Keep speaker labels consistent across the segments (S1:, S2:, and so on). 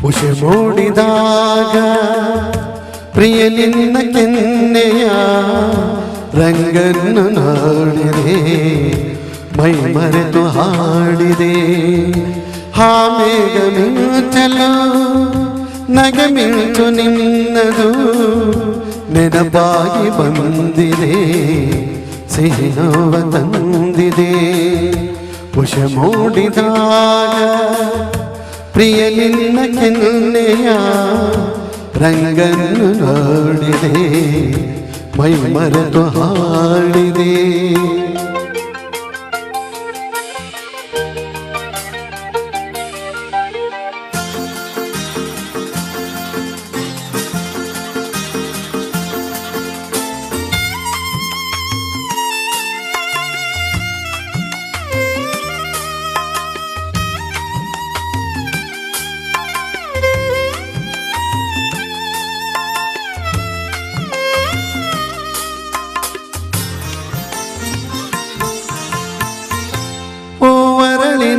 S1: ಉಷೆ ಮೂಡಿದಾಗ ಪ್ರಿಯ ನಿನ್ನ ಕೆನ್ನೆಯ ರಂಗನ್ನು ನೋಡಿದೆ, ಮೈ ಮರೆತು ಹಾಡಿದೆ. ಮೇಘ ಮಿಂಚಲು ನಗೆ ಮಿಂಚು ನಿನ್ನದು ನೆನಪಾಗಿ ಬಂದಿದೆ, ಸಿಹಿ ನೋವ ತಂದಿದೆ. ಉಷೆ ಮೂಡಿದಾಗ ಪ್ರಿಯ ನಿನ್ನ ಕೆನ್ನೆಯ ರಂಗನ್ನು ನೋಡಿದೆ, ಮೈ ಮರೆತು ಹಾಡಿದೆ.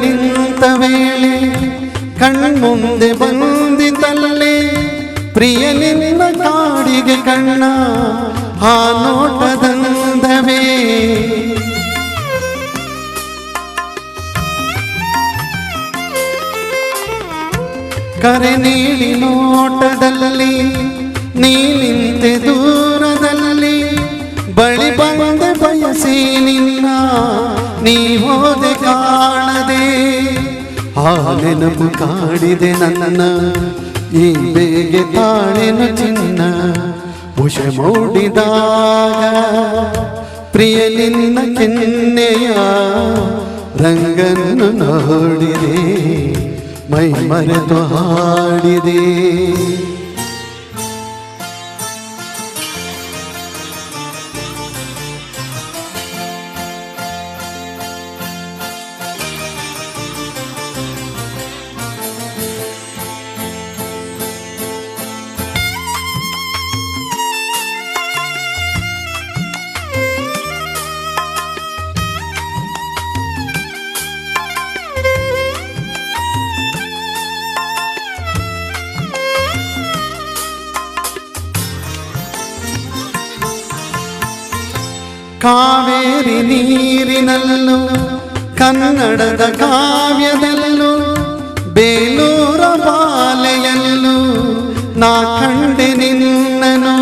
S1: ನಿಂತ ವೇಳೆ ಕಣ್ಮುಂದೆ ಬಂದಿತಲ್ಲೇ ಪ್ರಿಯ ನಿನ್ನ ಕಾಡಿಗೆ ಕಣ್ಣ ಆ ನೋಟದಂದವೇ. ಕರೆ ನೀಡಿ ನೋಟದಲ್ಲಿ ನೀ ನಿಂತೆ ದೂರದಲ್ಲಿ, ಬಳಿ ಬಂದ ಬಯಸಿ ನಿನ್ನ ನೀ ಹೋದೆ ಕಾಣದೆ. ಆ ನೆನಪು ಕಾಡಿದೆ ನನ್ನ ಈ ಬೇಗೆ ತಾಳೆನು ಚಿನ್ನ. ಉಷೆ ಮೂಡಿದಾಗ ಪ್ರಿಯ ನಿನ್ನ ಕೆನ್ನೆಯ ರಂಗನ್ನು ನೋಡಿದೆ, ಮೈ ಮರೆತು ಹಾಡಿದೆ. ಕಾವೇರಿ ನೀರಿನಲ್ಲೂ ಕನ್ನಡದ ಕಾವ್ಯದಲ್ಲೂ ಬೇಲೂರ ಬಾಲೆಯಲ್ಲೂ ನಾ ಕಂಡೆ ನಿನ್ನನು.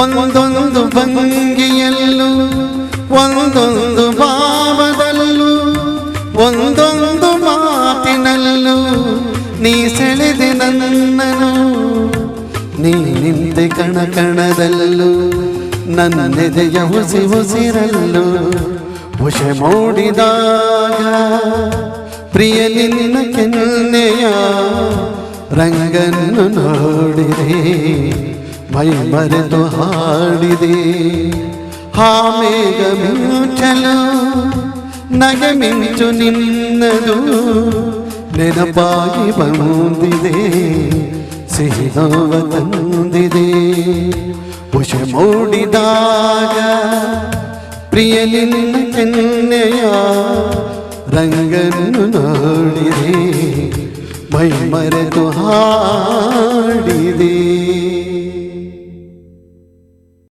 S1: ಒಂದೊಂದು ಭಂಗಿಯಲ್ಲೂ ಒಂದೊಂದು ಭಾವದಲ್ಲೂ ಒಂದೊಂದು ಮಾತಿನಲ್ಲೂ ನೀ ಸೆಳೆದೆ ನನ್ನನು. ನೀ ನಿಂತೆ ಕಣ ಕಣದಲ್ಲೂ ನನ್ನೆದೆಯ ಹುಸಿ ಹುಸಿರಲ್ಲೂ. ಉಷೆ ಮೂಡಿದಾಗ ಪ್ರಿಯ ನಿನ್ನ ಕೆನ್ನೆಯ ರಂಗನ್ನು ನೋಡಿದೆ, ಮೈ ಮರೆತು ಹಾಡಿದೆ. ಮೇಘ ಮಿಂಚಲು ನಗೆ ಮಿಂಚು ನಿನ್ನದು ನೆನಪಾಗಿ ಬಂದಿದೆ, ಸಿಹಿ ನೋವ ತಂದಿದೆ. ಉಷೆ ಮೂಡಿದಾಗ ಪ್ರಿಯ ನಿನ್ನ ಕೆನ್ನೆಯ ರಂಗನ್ನು ನೋಡಿದೆ, ಮೈ ಮರೆತು ಹಾಡಿದೆ.